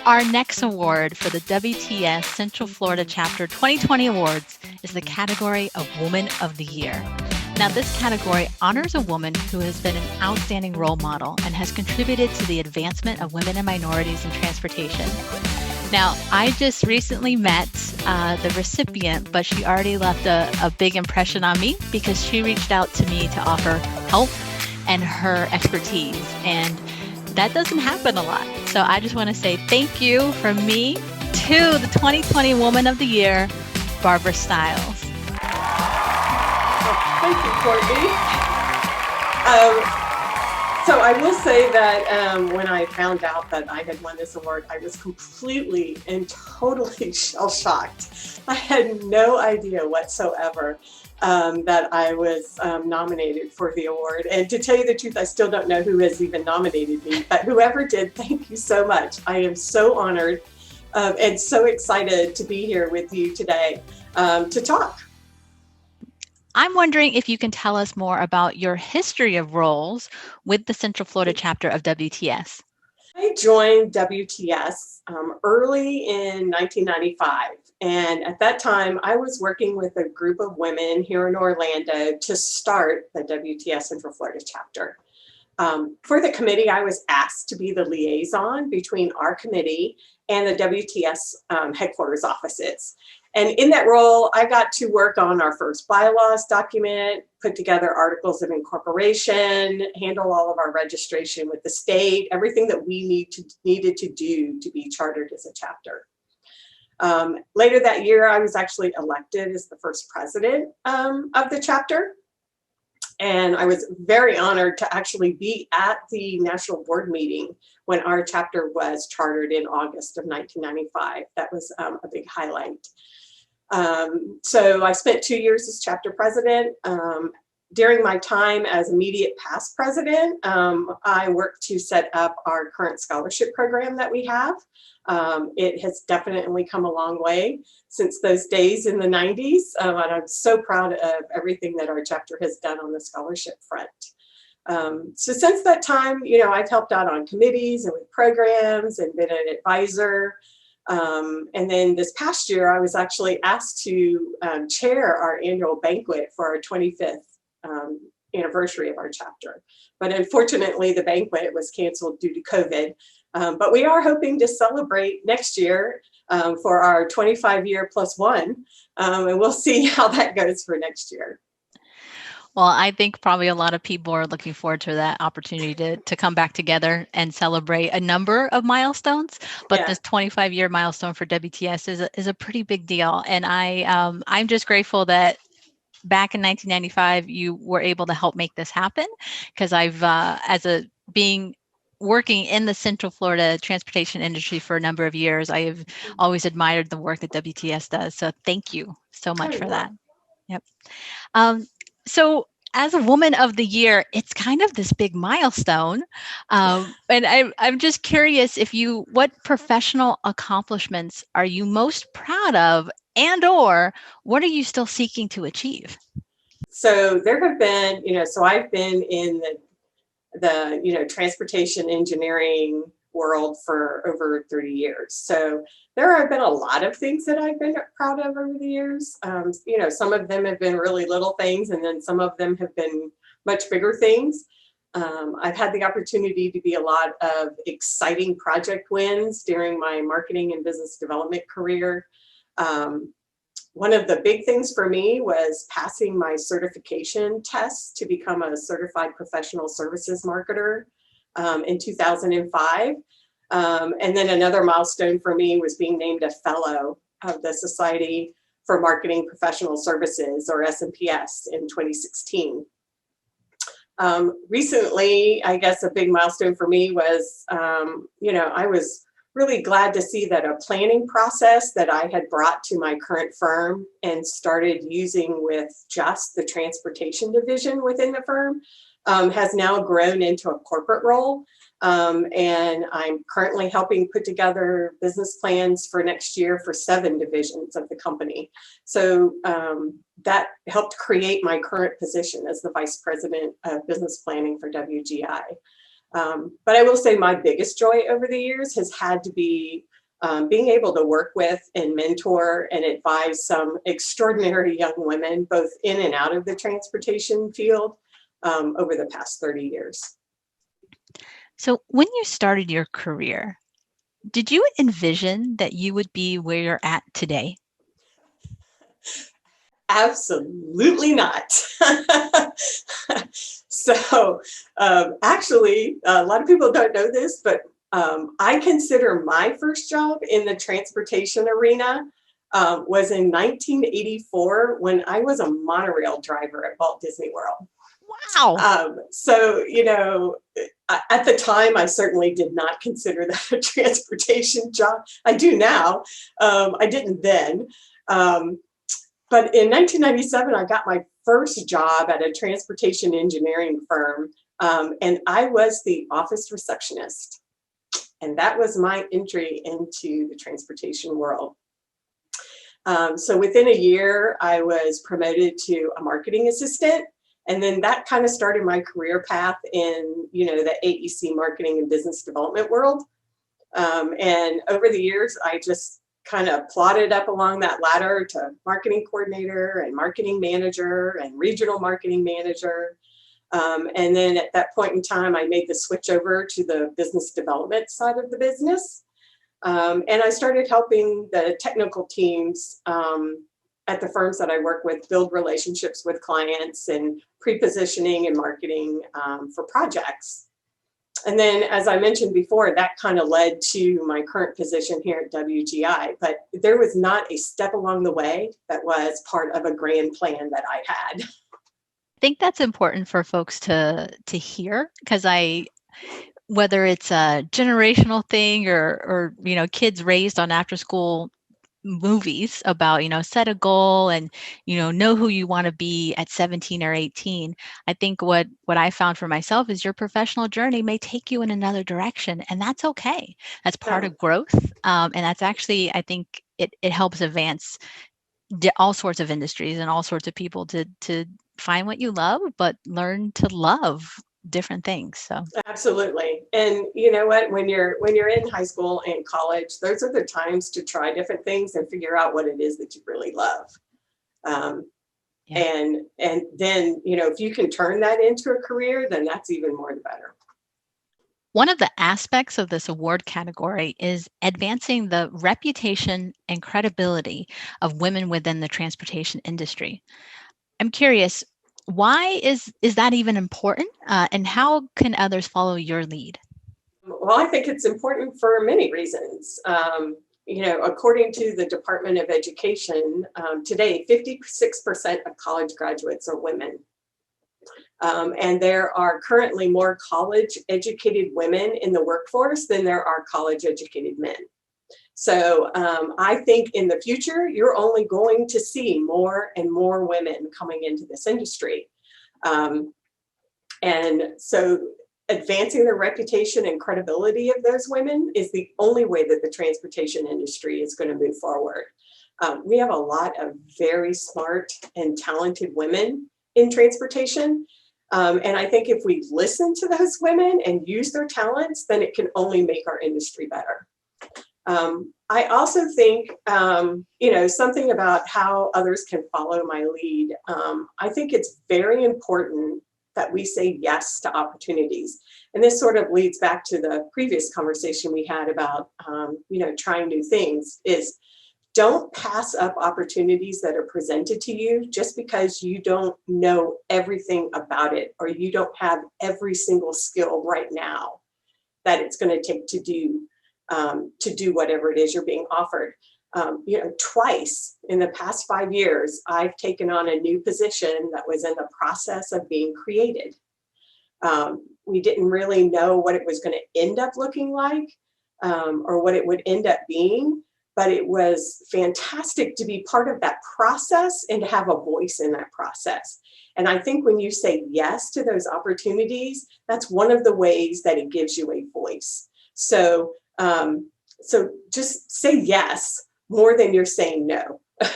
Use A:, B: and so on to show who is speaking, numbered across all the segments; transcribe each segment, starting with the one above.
A: Our next award for the WTS Central Florida Chapter 2020 Awards is the category of Woman of the Year. Now, this category honors a woman who has been an outstanding role model and has contributed to the advancement of women and minorities in transportation. Now, I just recently met the recipient, but she already left a big impression on me because she reached out to me to offer help and her expertise. And that doesn't happen a lot. So I just want to say thank you from me to the 2020 Woman of the Year, Barbara Stiles.
B: Thank you, Courtney. So I will say that when I found out that I had won this award, I was completely and totally shell-shocked. I had no idea whatsoever that I was nominated for the award. And to tell you the truth, I still don't know who has even nominated me, but whoever did, thank you so much. I am so honored and so excited to be here with you today to talk.
A: I'm wondering if you can tell us more about your history of roles with the Central Florida chapter of WTS.
B: I joined WTS early in 1995. And at that time, I was working with a group of women here in Orlando to start the WTS Central Florida chapter. For the committee, I was asked to be the liaison between our committee and the WTS headquarters offices. And in that role, I got to work on our first bylaws document, put together articles of incorporation, handle all of our registration with the state, everything that we needed to do to be chartered as a chapter. Later that year, I was actually elected as the first president of the chapter. And I was very honored to actually be at the national board meeting when our chapter was chartered in August of 1995. That was a big highlight. So I spent 2 years as chapter president. During my time as immediate past president, I worked to set up our current scholarship program that we have. It has definitely come a long way since those days in the 90s. And I'm so proud of everything that our chapter has done on the scholarship front. So since that time, I've helped out on committees and with programs and been an advisor. And then this past year, I was actually asked to chair our annual banquet for our 25th anniversary of our chapter. But unfortunately, the banquet was canceled due to COVID. But we are hoping to celebrate next year for our 25-year plus one. And we'll see how that goes for next year.
A: Well, I think probably a lot of people are looking forward to that opportunity to come back together and celebrate a number of milestones. But this 25-year milestone for WTS is a pretty big deal. And I'm just grateful that back in 1995, you were able to help make this happen, because I've, working in the Central Florida transportation industry for a number of years, I have always admired the work that WTS does. So thank you so much for that. Yep. So as a Woman of the Year, it's kind of this big milestone. And I'm just curious what professional accomplishments are you most proud of, and or what are you still seeking to achieve?
B: So there have been, so I've been in the transportation engineering world for over 30 years. So there have been a lot of things that I've been proud of over the years. Some of them have been really little things, and then some of them have been much bigger things. I've had the opportunity to be a lot of exciting project wins during my marketing and business development career. One of the big things for me was passing my certification test to become a certified professional services marketer in 2005. And then another milestone for me was being named a fellow of the Society for Marketing Professional Services, or FSMPS, in 2016. Recently, I guess a big milestone for me was, I was really glad to see that a planning process that I had brought to my current firm and started using with just the transportation division within the firm has now grown into a corporate role. And I'm currently helping put together business plans for next year for 7 divisions of the company. So that helped create my current position as the Vice President of Business Planning for WGI. But I will say my biggest joy over the years has had to be being able to work with and mentor and advise some extraordinary young women, both in and out of the transportation field, over the past 30 years.
A: So when you started your career, did you envision that you would be where you're at today?
B: Absolutely not. So actually, a lot of people don't know this, but I consider my first job in the transportation arena was in 1984 when I was a monorail driver at Walt Disney World.
A: Wow.
B: So, you know, at the time, I certainly did not consider that a transportation job. I do now. I didn't then. But in 1997, I got my first job at a transportation engineering firm, and I was the office receptionist. And that was my entry into the transportation world. So within a year, I was promoted to a marketing assistant. And then that kind of started my career path in, you know, the AEC marketing and business development world. And over the years, I just kind of plodded up along that ladder to marketing coordinator and marketing manager and regional marketing manager. And then at that point in time, I made the switch over to the business development side of the business. And I started helping the technical teams at the firms that I work with build relationships with clients and pre-positioning and marketing for projects. And then, as I mentioned before, that kind of led to my current position here at WGI. But there was not a step along the way that was part of a grand plan that I had.
A: I think that's important for folks to hear, because whether it's a generational thing or you know, kids raised on after school movies about, you know, set a goal and, you know who you want to be at 17 or 18. I think what I found for myself is your professional journey may take you in another direction, and that's okay. That's part
B: No,
A: of growth. And that's actually, I think it helps advance all sorts of industries and all sorts of people to find what you love, but learn to love different things. So
B: absolutely. And you know what? When you're in high school and college, those are the times to try different things and figure out what it is that you really love. Um,
A: yeah.
B: and then, you know, if you can turn that into a career, then that's even more the better.
A: One of the aspects of this award category is advancing the reputation and credibility of women within the transportation industry. I'm curious, why is that even important? And how can others follow your lead?
B: Well, I think it's important for many reasons. You know, according to the Department of Education, today, 56% of college graduates are women. And there are currently more college educated women in the workforce than there are college educated men. So I think in the future, you're only going to see more and more women coming into this industry. And so advancing the reputation and credibility of those women is the only way that the transportation industry is going to move forward. We have a lot of very smart and talented women in transportation. And I think if we listen to those women and use their talents, then it can only make our industry better. I also think, you know, something about how others can follow my lead. I think it's very important that we say yes to opportunities. And this sort of leads back to the previous conversation we had about, you know, trying new things. Is don't pass up opportunities that are presented to you just because you don't know everything about it or you don't have every single skill right now that it's going to take to do whatever it is you're being offered. You know, twice in the past 5 years, I've taken on a new position that was in the process of being created. We didn't really know what it was going to end up looking like or what it would end up being, but it was fantastic to be part of that process and to have a voice in that process. And I think when you say yes to those opportunities, that's one of the ways that it gives you a voice. So, so just say yes more than you're saying no.
A: I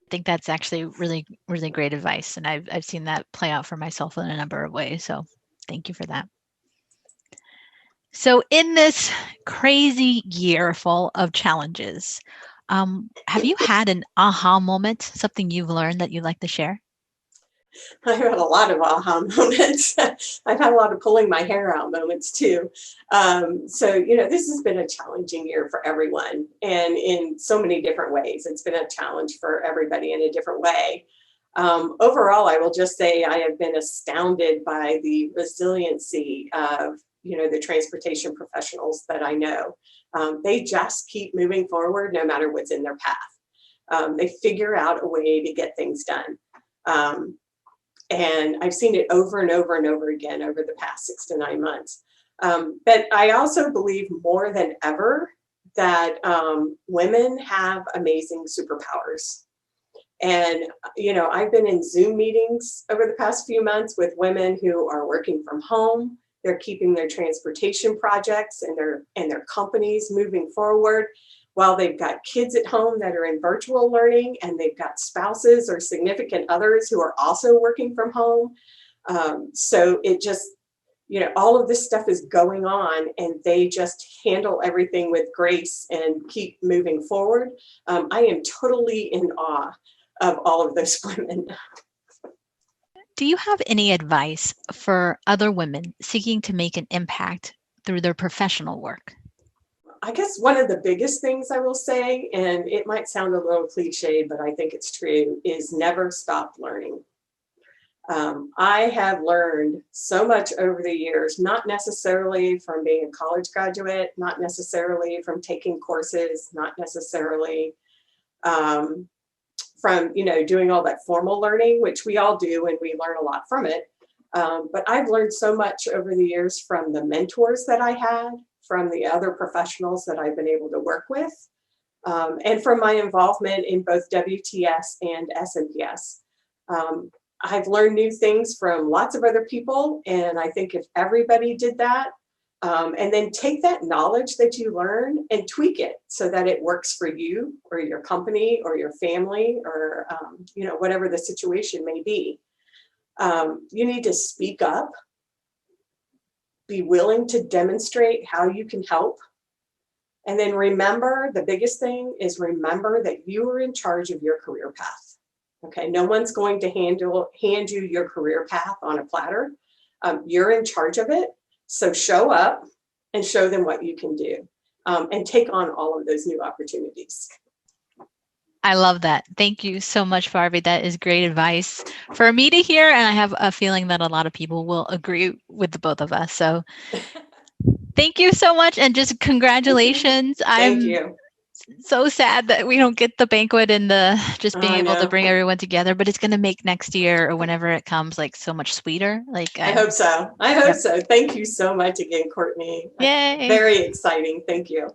A: think that's actually really, really great advice. And I've seen that play out for myself in a number of ways. So thank you for that. So in this crazy year full of challenges, have you had an aha moment, something you've learned that you'd like to share?
B: I've had a lot of aha moments. I've had a lot of pulling my hair out moments too. This has been a challenging year for everyone and in so many different ways. It's been a challenge for everybody in a different way. Overall, I will just say I have been astounded by the resiliency of, the transportation professionals that I know. They just keep moving forward no matter what's in their path. They figure out a way to get things done. Um, and I've seen it over and over and over again over the past 6 to 9 months. But I also believe more than ever that women have amazing superpowers. And, I've been in Zoom meetings over the past few months with women who are working from home. They're keeping their transportation projects and their companies moving forward while they've got kids at home that are in virtual learning and they've got spouses or significant others who are also working from home. So it just, all of this stuff is going on and they just handle everything with grace and keep moving forward. I am totally in awe of all of those women.
A: Do you have any advice for other women seeking to make an impact through their professional work?
B: I guess one of the biggest things I will say, and it might sound a little cliche, but I think it's true, is never stop learning. I have learned so much over the years, not necessarily from being a college graduate, not necessarily from taking courses, not necessarily um, from doing all that formal learning, which we all do, and we learn a lot from it. But I've learned so much over the years from the mentors that I had, from the other professionals that I've been able to work with, and from my involvement in both WTS and SNPS. I've learned new things from lots of other people, and I think if everybody did that, and then take that knowledge that you learn and tweak it so that it works for you or your company or your family or whatever the situation may be. You need to speak up, be willing to demonstrate how you can help. And then remember, the biggest thing is remember that you are in charge of your career path. Okay, no one's going to hand you your career path on a platter. You're in charge of it. So show up and show them what you can do, and take on all of those new opportunities.
A: I love that. Thank you so much, Barbie. That is great advice for me to hear. And I have a feeling that a lot of people will agree with the both of us. So thank you so much. And just congratulations.
B: Thank
A: I'm
B: you.
A: so sad that we don't get the banquet and the just being
B: I
A: able to
B: know.
A: bring everyone together, but it's going to make next year or whenever it comes like so much sweeter. Like
B: I hope so. I hope
A: Yep.
B: so. Thank you so much again, Courtney.
A: Yay.
B: Very exciting. Thank you.